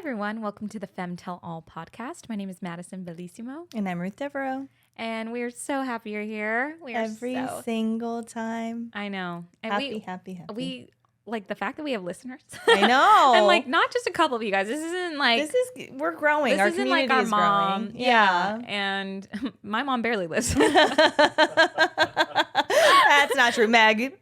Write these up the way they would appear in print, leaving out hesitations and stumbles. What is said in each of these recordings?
everyone. Welcome to the Femme Tell All podcast. My name is Madison Bellissimo. And I'm Ruth Devereaux. And we're so happy you're here. Every single time. I know. And happy. We like the fact that we have listeners. I know. And like not just a couple of you guys. This isn't like we're growing. This our isn't community like our is mom. growing. Yeah. And my mom barely listens. That's not true. Meg,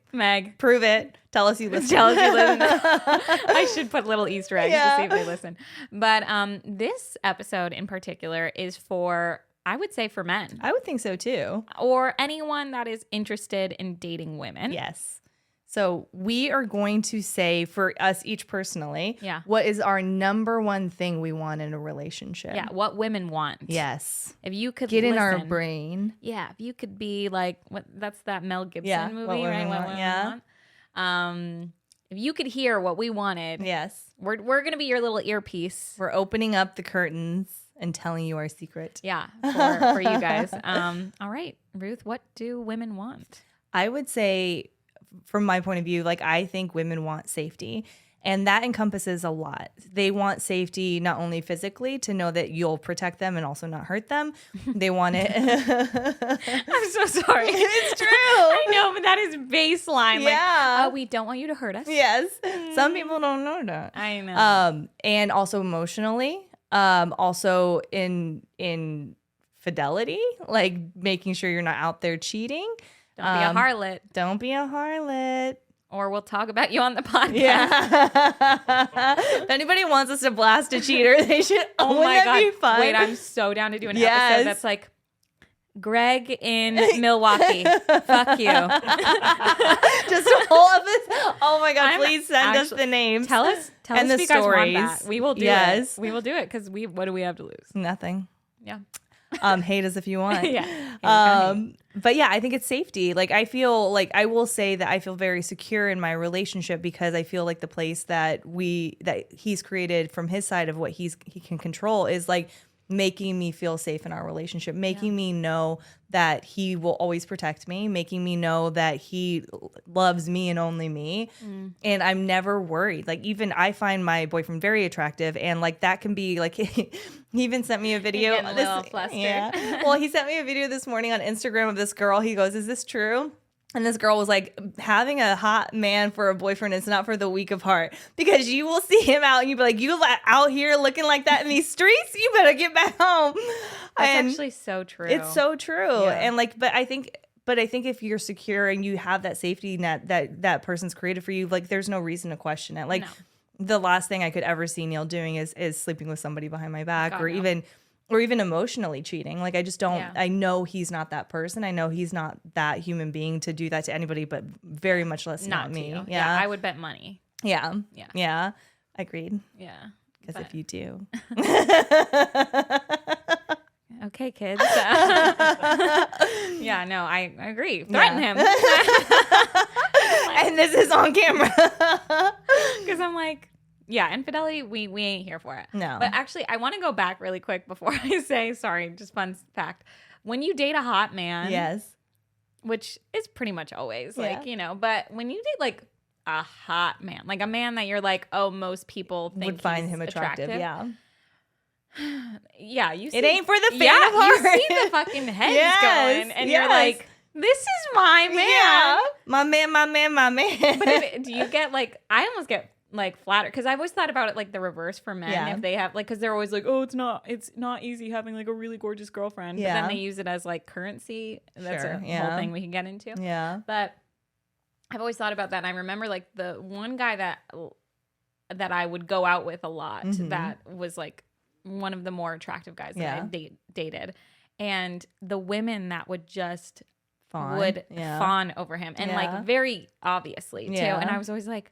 prove it. Tell us you listen. I should put little Easter eggs to see if they listen. But this episode in particular is for, I would say, for men. I would think so too. Or anyone that is interested in dating women. Yes. So we are going to say for us each personally, what is our number one thing we want in a relationship? Yeah, what women want. Yes. If you could get in our brain. Yeah, if you could be like, that's that Mel Gibson movie, right? What women want. If you could hear what we wanted, yes, we're going to be your little earpiece. We're opening up the curtains and telling you our secret. Yeah, for you guys. All right, Ruth, what do women want? I would say, from my point of view, like I think women want safety. And that encompasses a lot. They want safety not only physically to know that you'll protect them and also not hurt them. They want it. I'm so sorry. It's true. I know, but that is baseline. Yeah. Like, we don't want you to hurt us. Yes. Some people don't know that. I know. And also emotionally. Also in fidelity, like making sure you're not out there cheating. Don't be a harlot. Don't be a harlot. Or we'll talk about you on the podcast. Yeah. If anybody wants us to blast a cheater, they should. Oh my God. Be fun? Wait, I'm so down to do an episode that's like Greg in Milwaukee. Fuck you. Just a whole episode. Oh my God. Please send us the names. Tell us and if the you guys stories. want that. We will do it. We will do it because what do we have to lose? Nothing. Yeah. Hate us if you want. Yeah. But yeah, I think it's safety. Like I feel like I will say that I feel very secure in my relationship because I feel like the place that he's created from his side of what he can control is like making me feel safe in our relationship, making me know that he will always protect me, making me know that he loves me and only me. And I'm never worried. Like even I find my boyfriend very attractive and like that can be like, he even sent me a video. You're getting a little flustered. Yeah. Well, he sent me a video this morning on Instagram of this girl. He goes, "Is this true?" And this girl was like, having a hot man for a boyfriend is not for the weak of heart because you will see him out and you'll be like, you out here looking like that in these streets? You better get back home. That's actually so true. It's so true. Yeah. And like, but I think if you're secure and you have that safety net that person's created for you, like there's no reason to question it. Like the last thing I could ever see Neil doing is sleeping with somebody behind my back or even emotionally cheating. Like I just don't, I know he's not that person. I know he's not that human being to do that to anybody, but very much less not me. Yeah. I would bet money. Yeah. Agreed. Yeah. Because if you do. Okay, kids. Yeah, no, I agree. Threaten him. And this is on camera. Because I'm like, yeah, infidelity, we ain't here for it. No. But actually, I want to go back really quick before I say, sorry, just fun fact. When you date a hot man. Yes. Which is pretty much always, like, you know, but when you date like a hot man, like a man that you're like, oh, most people would find him attractive. Yeah. Yeah, you see, it ain't for the faint of heart. You see the fucking heads going, and you're like, this is my man. Yeah. My man. But do you get like, I almost get like flattered because I always thought about it like the reverse for men if they have like, because they're always like, oh, it's not easy having like a really gorgeous girlfriend, but then they use it as like currency. That's a whole thing we can get into. Yeah, but I've always thought about that, and I remember like the one guy that I would go out with a lot that was like one of the more attractive guys that I dated, and the women that would just fawn over him, and like very obviously too, and I was always like,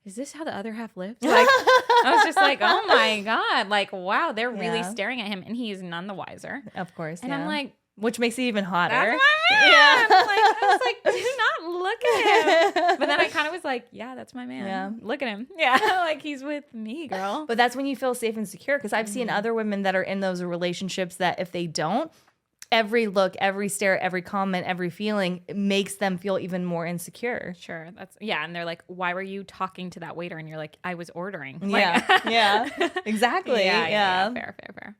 is this how the other half lives? Like, I was just like, oh my God, like, wow, they're really staring at him, and he is none the wiser. Of course. And I'm like, which makes it even hotter. That's my man. Yeah. I was like, do not look at him. But then I kind of was like, yeah, that's my man. Yeah. Look at him. Yeah. Like he's with me, girl. But that's when you feel safe and secure. Because I've seen other women that are in those relationships that if they don't, every look, every stare, every comment, every feeling makes them feel even more insecure. Sure. And they're like, why were you talking to that waiter? And you're like, I was ordering. Yeah. Yeah. Exactly. Yeah. Fair.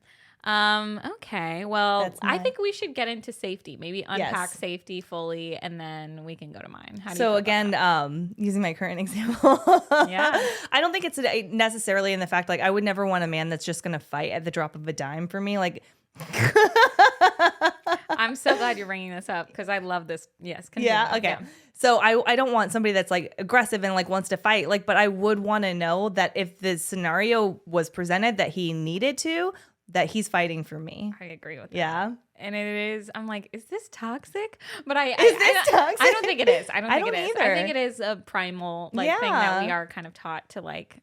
Okay. Well, I think we should get into safety. Maybe unpack safety fully, and then we can go to mine. How do you feel again, using my current example, I don't think it's necessarily in the fact like I would never want a man that's just gonna fight at the drop of a dime for me. Like, I'm so glad you're bringing this up because I love this. Yes. Continue. Yeah. Okay. Yeah. So I don't want somebody that's like aggressive and like wants to fight. Like, but I would want to know that if the scenario was presented that he needed to, that he's fighting for me. I agree with that. Yeah. And it is, I'm like, is this toxic? But toxic? I don't think it is. I don't think it is. Either. I think it is a primal thing that we are kind of taught to like,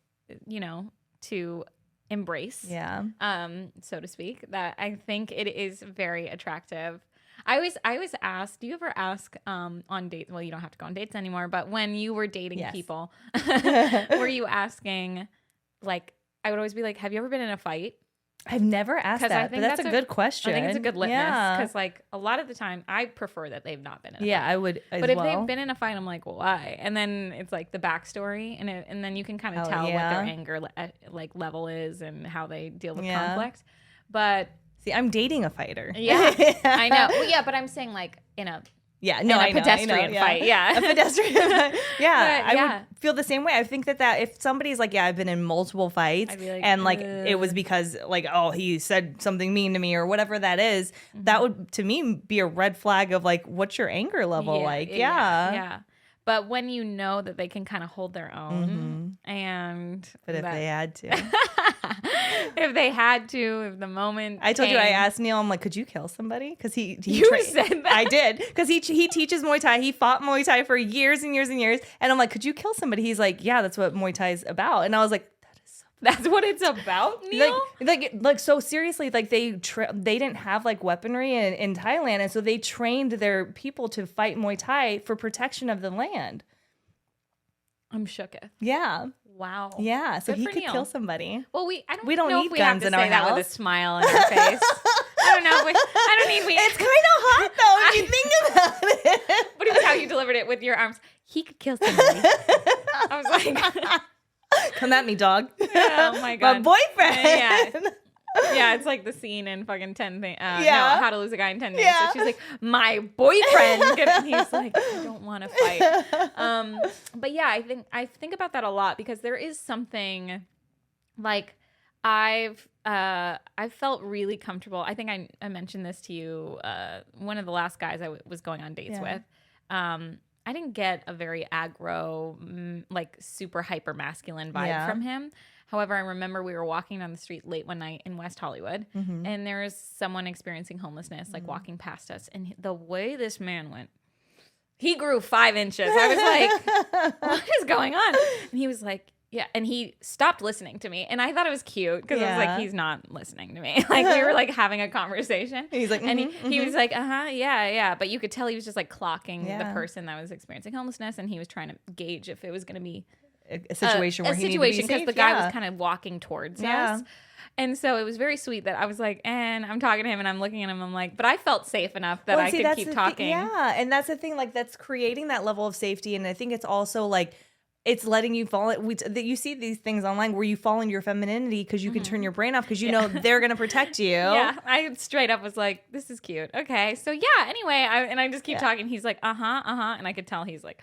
to embrace. Yeah. So to speak, that I think it is very attractive. I always ask, do you ever ask on dates? Well, you don't have to go on dates anymore, but when you were dating people, were you asking, like, I would always be like, have you ever been in a fight? I've never asked that, but that's a good question. I think it's a good litmus because, like, a lot of the time, I prefer that they've not been in a fight. Yeah, I would But if they've been in a fight, I'm like, why? And then it's like the backstory, and then you can kind of tell what their anger level is and how they deal with conflict. But see, I'm dating a fighter. Yeah, I know. Well, yeah, but I'm saying like in a pedestrian fight. Yeah. A pedestrian fight. Yeah. I would feel the same way. I think that if somebody's like, I've been in multiple fights I'd be like, and like it was because like, oh, he said something mean to me or whatever that is, that would to me be a red flag of like, what's your anger level like? Yeah. But when you know that they can kind of hold their own But if they had to. if the moment I told you, I asked Neil, I'm like, could you kill somebody? Because he said that. I did. Because he teaches Muay Thai. He fought Muay Thai for years and years and years. And I'm like, could you kill somebody? He's like, yeah, that's what Muay Thai is about. And I was like, that's what it's about, Neil? Like so seriously, like they didn't have like weaponry in Thailand. And so they trained their people to fight Muay Thai for protection of the land. I'm shooketh. Yeah. Wow. Yeah. So he could kill somebody. Well, we don't know need if we guns have to in say our that house with a smile on your face. I don't know. It's kind of hot though if you think about it. But it was how you delivered it with your arms. He could kill somebody. I was like, come at me, dog. Oh my God. My boyfriend. Yeah, it's like the scene in fucking 10 things. How to Lose a Guy in 10 Days. So she's like, my boyfriend. And he's like, I don't want to fight. But yeah, I think about that a lot because there is something like I've felt really comfortable. I think I mentioned this to you. One of the last guys I was going on dates with. I didn't get a very aggro, like super hyper masculine vibe from him. However, I remember we were walking down the street late one night in West Hollywood, and there was someone experiencing homelessness, like walking past us. And the way this man went, he grew 5 inches. I was like, what is going on? And he was like, yeah. And he stopped listening to me. And I thought it was cute because I was like, he's not listening to me. Like we were like having a conversation. He's like, and he was like, yeah. But you could tell he was just like clocking the person that was experiencing homelessness. And he was trying to gauge if it was going to be a situation where he needed to be safe. Because the guy was kind of walking towards us. And so it was very sweet that I was like, and I'm talking to him and I'm looking at him. I'm like, but I felt safe enough that I could keep talking. And that's the thing, like that's creating that level of safety. And I think it's also like, it's letting you fall. You see these things online where you fall into your femininity because you can turn your brain off because you know they're going to protect you. Yeah, I straight up was like, this is cute. Okay, so yeah, anyway, I just keep talking. He's like, and I could tell he's like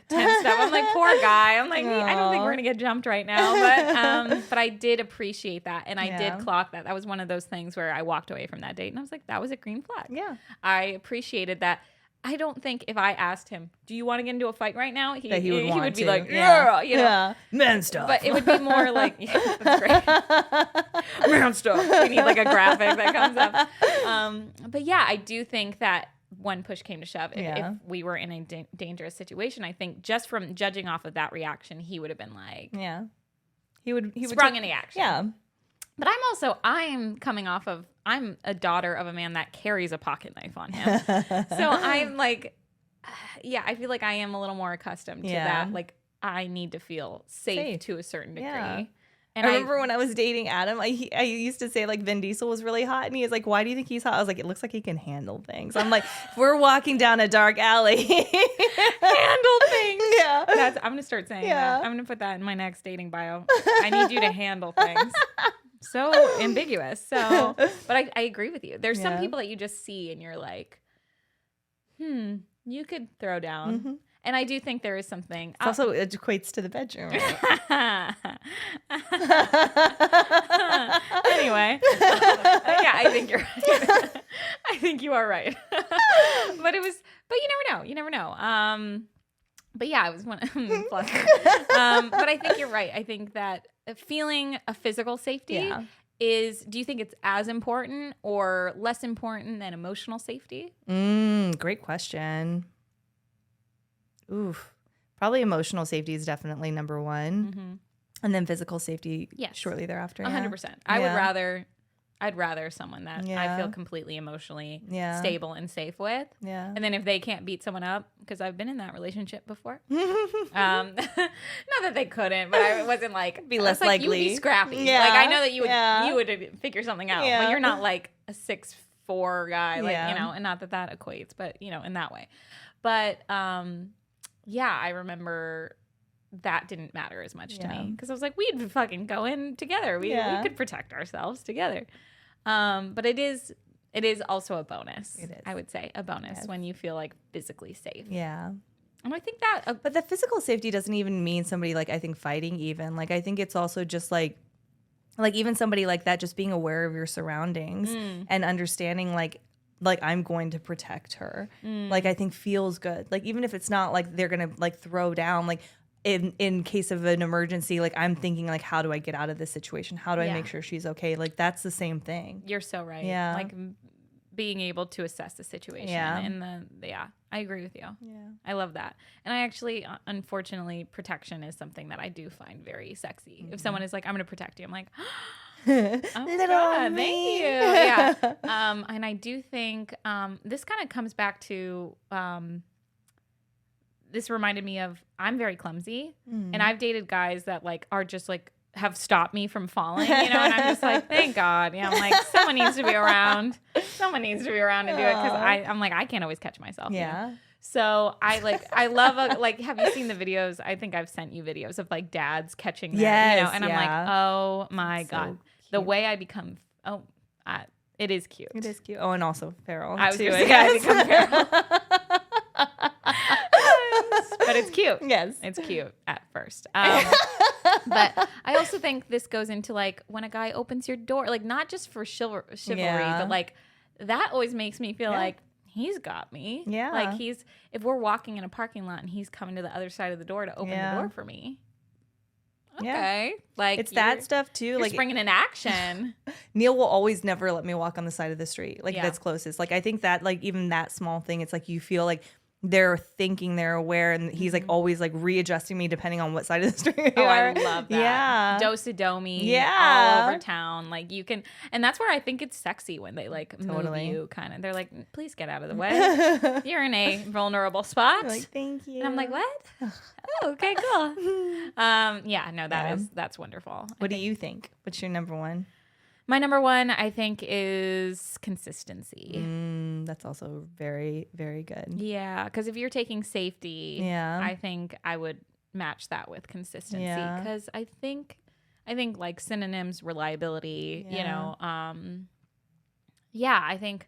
tensed up. I'm like, poor guy. I'm like, I don't think we're going to get jumped right now. But I did appreciate that. And I did clock that. That was one of those things where I walked away from that date and I was like, that was a green flag. Yeah. I appreciated that. I don't think if I asked him, do you want to get into a fight right now? He would be like, yeah. Man stuff. But it would be more like, that's great. Man stuff. We need like a graphic that comes up. But yeah, I do think that when push came to shove, if we were in a dangerous situation, I think just from judging off of that reaction, he would have been like, he would sprung into action. Yeah. But I'm coming off of, I'm a daughter of a man that carries a pocket knife on him. So I'm like, I feel like I am a little more accustomed to that. Like I need to feel safe to a certain degree. And I remember when I was dating Adam, I used to say like Vin Diesel was really hot, and he was like, "Why do you think he's hot?" I was like, "It looks like he can handle things." I'm like, if we're walking down a dark alley, handle things. Yeah, I'm gonna start saying that. I'm gonna put that in my next dating bio. I need you to handle things. So ambiguous. So, but I agree with you. There's some people that you just see and you're like, you could throw down. Mm-hmm. And I do think there is something. It also equates to the bedroom. Right? Anyway, yeah, I think you're right. I think you are right. But you never know. You never know. But yeah, it was one. Plus. But I think you're right. I think that feeling a physical safety do you think it's as important or less important than emotional safety? Great question. Oof. Probably emotional safety is definitely number one. Mm-hmm. And then physical safety shortly thereafter. 100%. I'd rather someone that I feel completely emotionally stable and safe with. Yeah. And then if they can't beat someone up, because I've been in that relationship before. Not that they couldn't, but I wasn't like be less likely. You'd be scrappy. Yeah. Like I know that you would figure something out. Yeah. But you're not like a 6'4" guy, like and not that equates, but in that way. But I remember that didn't matter as much to me because I was like, we'd fucking go in together. We could protect ourselves together. But it is also a bonus. It is. I would say a bonus when you feel like physically safe. Yeah. And I think that, but the physical safety doesn't even mean somebody like I think fighting even. Like I think it's also just like even somebody like that, just being aware of your surroundings and understanding like I'm going to protect her. Like I think feels good. Like even if it's not like they're gonna like throw down, like in case of an emergency, like I'm thinking like how do I get out of this situation? How do I make sure she's okay? Like that's the same thing. You're so right. Yeah. Like being able to assess the situation. Yeah. And I agree with you. Yeah. I love that. And I actually, unfortunately, protection is something that I do find very sexy. Mm-hmm. If someone is like, I'm going to protect you, I'm like, oh God, thank you. Yeah. And I do think this kind of comes back to this reminded me of I'm very clumsy and I've dated guys that like are just like have stopped me from falling, and I'm just like, thank God. Yeah, I'm like, someone needs to be around. Someone needs to be around to do it because I'm like, I can't always catch myself. Yeah. So I love have you seen the videos? I think I've sent you videos of like dads catching them, and I'm like, oh my God. Cute. The way I become, it is cute. It is cute. Oh, and also feral. I was going to say I become feral. But it's cute. Yes. It's cute at first. But I also think this goes into like when a guy opens your door, like not just for chivalry, but like that always makes me feel like he's got me. Yeah. Like if we're walking in a parking lot and he's coming to the other side of the door to open the door for me. Okay. Yeah. Like it's that stuff too. You're like bringing in action. Neil will always never let me walk on the side of the street. Like that's closest. Like I think that like even that small thing, it's like you feel like they're thinking, they're aware, and he's like always like readjusting me depending on what side of the street. I love that. Yeah, do-si-do-me, all over town. Like you can, and that's where I think it's sexy when they like move you. Kind of, they're like, please get out of the way. You're in a vulnerable spot. Like thank you. And I'm like, what? Oh, okay, cool. That's wonderful. What do you think? What's your number one? My number one, I think, is consistency. That's also very, very good. Yeah, because if you're taking safety, I think I would match that with consistency. Because I think like synonyms, reliability. I think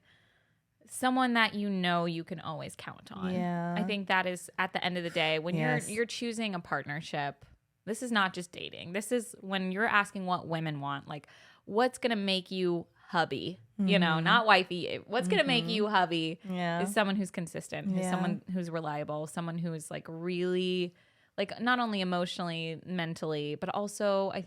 someone that you can always count on. Yeah, I think that is at the end of the day when you're choosing a partnership. This is not just dating. This is when you're asking what women want, like. What's going to make you hubby, not wifey. What's going to make you hubby is someone who's consistent, who's someone who's reliable, someone who is like really like not only emotionally, mentally, but also I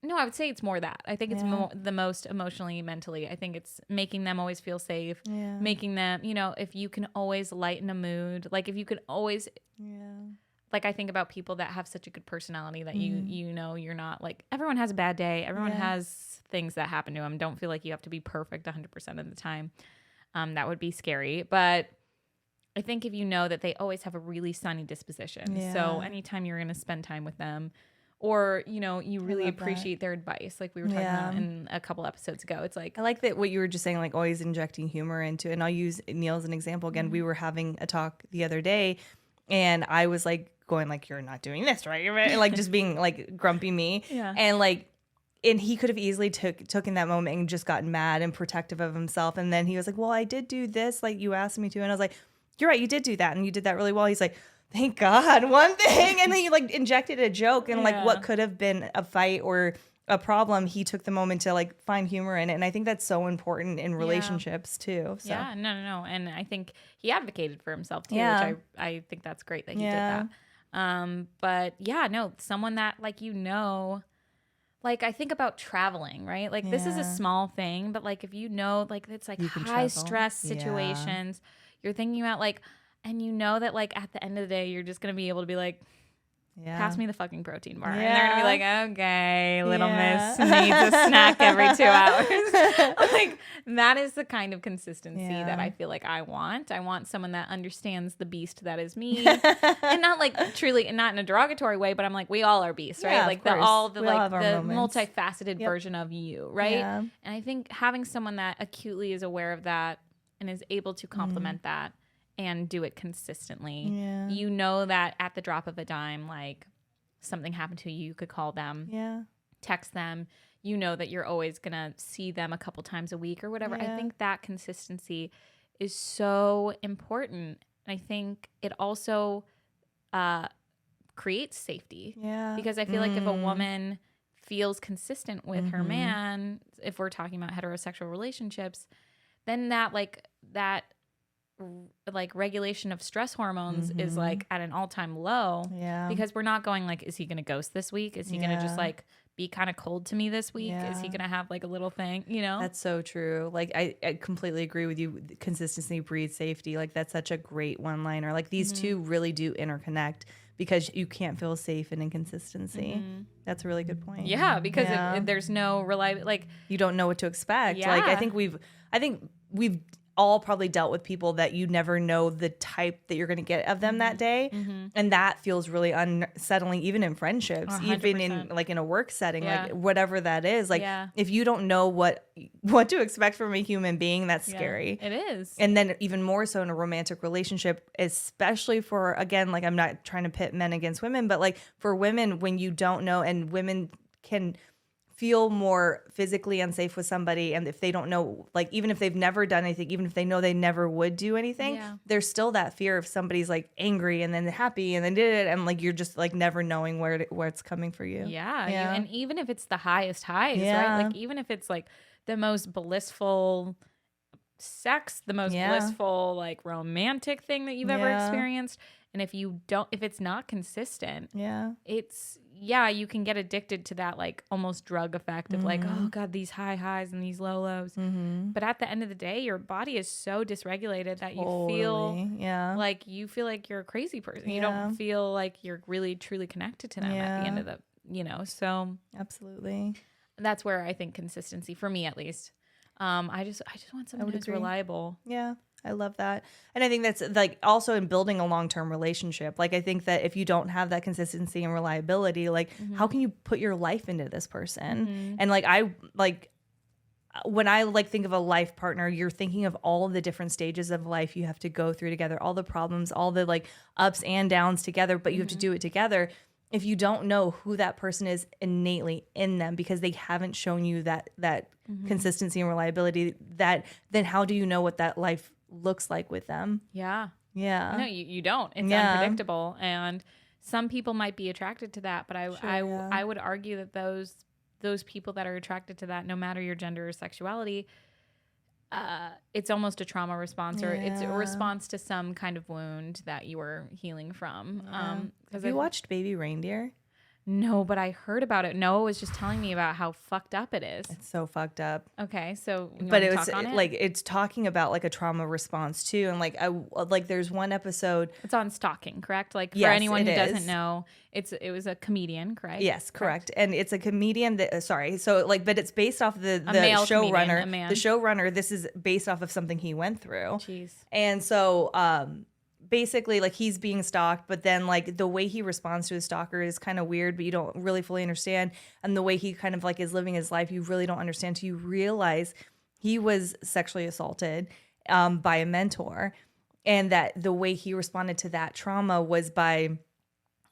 would say it's more that. I think it's the most emotionally, mentally. I think it's making them always feel safe, making them, if you can always lighten a mood, like if you could always like I think about people that have such a good personality that you're not like everyone has a bad day. Everyone has things that happen to them. Don't feel like you have to be perfect 100% of the time. That would be scary. But I think if you know that they always have a really sunny disposition. Yeah. So anytime you're going to spend time with them or, you know, you really appreciate their advice. Like we were talking about in a couple episodes ago. It's like, I like that what you were just saying, like always injecting humor into it. And I'll use Neil as an example again. We were having a talk the other day and I was like going like, you're not doing this, right? And like just being like grumpy me. Yeah. And like, and he could have easily took in that moment and just gotten mad and protective of himself. And then he was like, well, I did do this. Like you asked me to. And I was like, you're right. You did do that. And you did that really well. He's like, thank God, one thing. And then he like injected a joke and like what could have been a fight or a problem, he took the moment to like find humor in it. And I think that's so important in relationships too. So. Yeah, no. And I think he advocated for himself too, which I think that's great that he did that. But yeah, no, someone that like, you know, like I think about traveling, right? Like this is a small thing, but like if you know, like it's like high stress situations, you're thinking about like, and you know that like at the end of the day, you're just going to be able to be like, pass me the fucking protein bar. And they're going to be like, okay, little miss needs a snack every 2 hours. Like that is the kind of consistency that I feel like I want. I want someone that understands the beast that is me. And not like truly, and not in a derogatory way, but I'm like, we all are beasts, right? Like the multifaceted version of you, right? Yeah. And I think having someone that acutely is aware of that and is able to complement that and do it consistently. Yeah. You know that at the drop of a dime, like something happened to you, you could call them, text them. You know that you're always going to see them a couple times a week or whatever. I think that consistency is so important. I think it also creates safety. Yeah. Because I feel like if a woman feels consistent with her man, if we're talking about heterosexual relationships, then that regulation of stress hormones is like at an all-time low because we're not going like, is he gonna ghost this week? Is he gonna just like be kind of cold to me this week? Is he gonna have like a little thing, you know? That's so true. Like I completely agree with you. Consistency breeds safety. Like that's such a great one-liner. Like these two really do interconnect because you can't feel safe in inconsistency. That's a really good point. Yeah, because if there's no reliable, like you don't know what to expect. Like I think we've all probably dealt with people that you never know the type that you're going to get of them that day. And that feels really unsettling, even in friendships, 100%. Even in like in a work setting, like whatever that is, like if you don't know what to expect from a human being, that's scary. It is. And then even more so in a romantic relationship, especially for, again, like I'm not trying to pit men against women, but like for women, when you don't know, and women can feel more physically unsafe with somebody, and if they don't know, like even if they've never done anything, even if they know they never would do anything, there's still that fear if somebody's like angry and then happy and then did it, and like you're just like never knowing where it's coming for you. And even if it's the highest highs, right? Like even if it's like the most blissful sex, the most blissful like romantic thing that you've ever experienced, and if it's not consistent, it's you can get addicted to that like almost drug effect of like, oh God, these high highs and these low lows. But at the end of the day, your body is so dysregulated that you feel like you're a crazy person. You don't feel like you're really truly connected to them at the end of the, so absolutely. That's where I think consistency, for me at least, I just want someone who's reliable. Yeah. I love that. And I think that's like also in building a long-term relationship. Like I think that if you don't have that consistency and reliability, like how can you put your life into this person? And like when I like think of a life partner, you're thinking of all of the different stages of life you have to go through together, all the problems, all the like ups and downs together, but you have to do it together. If you don't know who that person is innately in them because they haven't shown you that consistency and reliability, then how do you know what that life looks like with them? No, you don't. It's unpredictable, and some people might be attracted to that, but I would argue that those people that are attracted to that, no matter your gender or sexuality, it's almost a trauma response, or it's a response to some kind of wound that you were healing from. Have you watched Baby Reindeer? No, but I heard about it. Noah was just telling me about how fucked up it is. It's so fucked up. Okay, so but it was like it's talking about like a trauma response too, and like there's one episode. It's on stalking, correct? Like for anyone who doesn't know, it was a comedian, correct? Yes, correct. And it's a comedian that so like, but it's based off the showrunner. The showrunner. This is based off of something he went through. Jeez. And so basically like he's being stalked, but then like the way he responds to his stalker is kind of weird, but you don't really fully understand. And the way he kind of like is living his life, you really don't understand till you realize he was sexually assaulted by a mentor. And that the way he responded to that trauma was by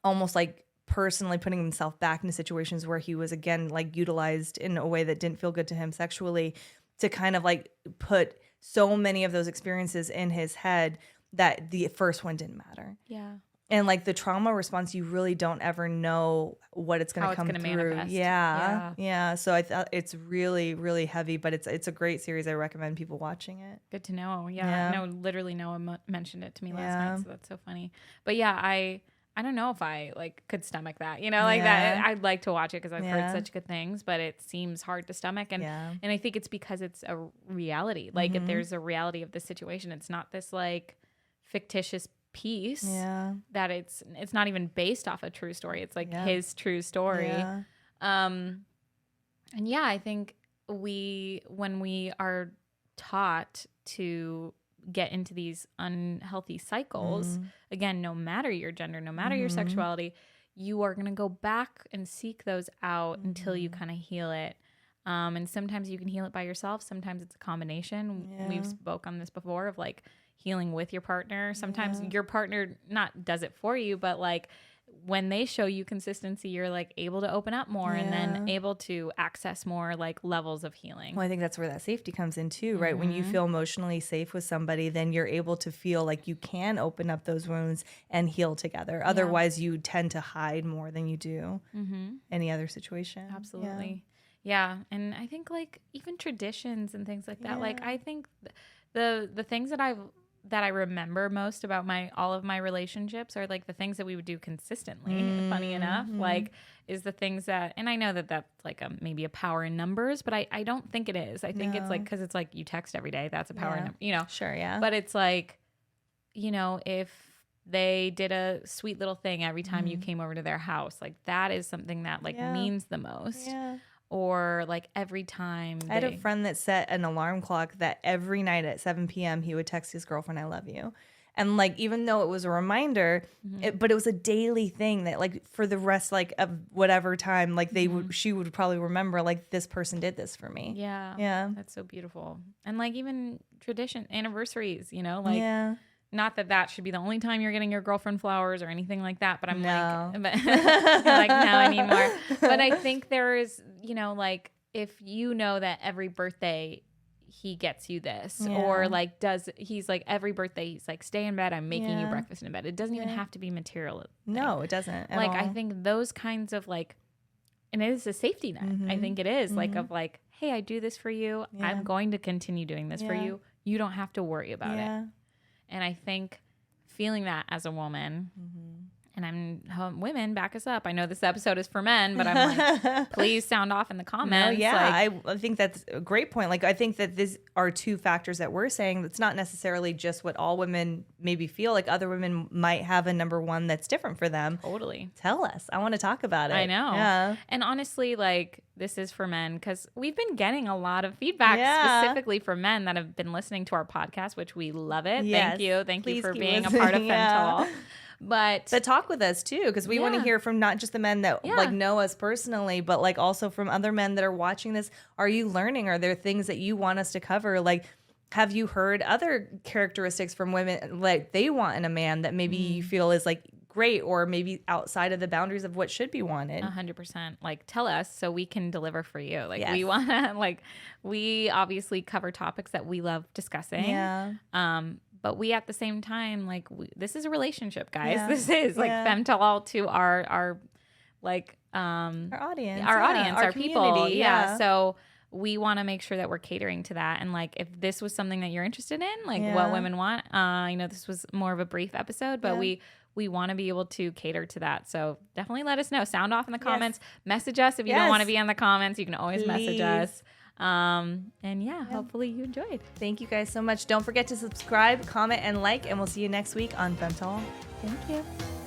almost like personally putting himself back into situations where he was again like utilized in a way that didn't feel good to him sexually, to kind of like put so many of those experiences in his head that the first one didn't matter. Yeah. And like the trauma response, you really don't ever know what it's going to come through. Manifest. Yeah. So I thought it's really, really heavy, but it's a great series. I recommend people watching it. Good to know. Yeah. No, literally Noah mentioned it to me last night. So that's so funny. But yeah, I don't know if I like could stomach that, you know, like that. I'd like to watch it because I've heard such good things, but it seems hard to stomach. And I think it's because it's a reality. Like if there's a reality of the situation, it's not this like fictitious piece that it's not even based off a true story. It's like his true story. And I think when we are taught to get into these unhealthy cycles, again, no matter your gender, no matter your sexuality, you are going to go back and seek those out until you kind of heal it. And sometimes you can heal it by yourself. Sometimes it's a combination. We've spoke on this before of like healing with your partner. Sometimes your partner not does it for you, but like when they show you consistency, you're like able to open up more and then able to access more like levels of healing. Well, I think that's where that safety comes in too, right? When you feel emotionally safe with somebody, then you're able to feel like you can open up those wounds and heal together. Otherwise, you tend to hide more than you do any other situation. Absolutely. Yeah. And I think like even traditions and things like that, like I think the things that I remember most about all of my relationships are like the things that we would do consistently. Funny enough, like is the things that, and I know that that's like maybe a power in numbers, but I don't think it is. I think it's like, cause it's like you text every day. That's a power in, you know, sure. Yeah. But it's like, you know, if they did a sweet little thing every time you came over to their house, like that is something that like means the most. Yeah. Or like every time I had a friend that set an alarm clock that every night at 7 p.m. he would text his girlfriend, "I love you." And like, even though it was a reminder, but it was a daily thing that like for the rest like of whatever time, like she would probably remember like this person did this for me. Yeah. Yeah. That's so beautiful. And like even tradition anniversaries, you know, like not that should be the only time you're getting your girlfriend flowers or anything like that, but I'm like, like, no, I need more. But I think there is, you know, like if you know that every birthday he gets you this or like he's like every birthday he's like, stay in bed, I'm making you breakfast in bed. It doesn't even have to be material. No, it doesn't at like all. I think those kinds of like, and it is a safety net. I think it is like of like, hey, I do this for you. I'm going to continue doing this for you. You don't have to worry about it. And I think feeling that as a woman, and women, back us up. I know this episode is for men, but I'm like, please sound off in the comments. No, like, I think that's a great point. Like, I think that these are two factors that we're saying. That's not necessarily just what all women maybe feel. Like other women might have a number one that's different for them. Totally. Tell us. I want to talk about it. I know. Yeah. And honestly, like this is for men because we've been getting a lot of feedback specifically for men that have been listening to our podcast, which we love it. Yes. Thank you. Thank you for being a part of Femtall. But talk with us too, because we want to hear from not just the men that like know us personally, but like also from other men that are watching this. Are you learning? Are there things that you want us to cover? Like, have you heard other characteristics from women like they want in a man that maybe you feel is like great or maybe outside of the boundaries of what should be wanted? 100%. Like tell us so we can deliver for you. Like we want to like, we obviously cover topics that we love discussing. Yeah. But we, at the same time, like this is a relationship, guys. Yeah. This is like Femtall to our like our audience, our people. Yeah. So we want to make sure that we're catering to that. And like, if this was something that you're interested in, like what women want, I know this was more of a brief episode, but we want to be able to cater to that. So definitely let us know. Sound off in the comments. Message us if you don't want to be in the comments. You can always message us. And hopefully you enjoyed. Thank you guys so much. Don't forget to subscribe, comment, and like, and we'll see you next week on Femtall. Thank you.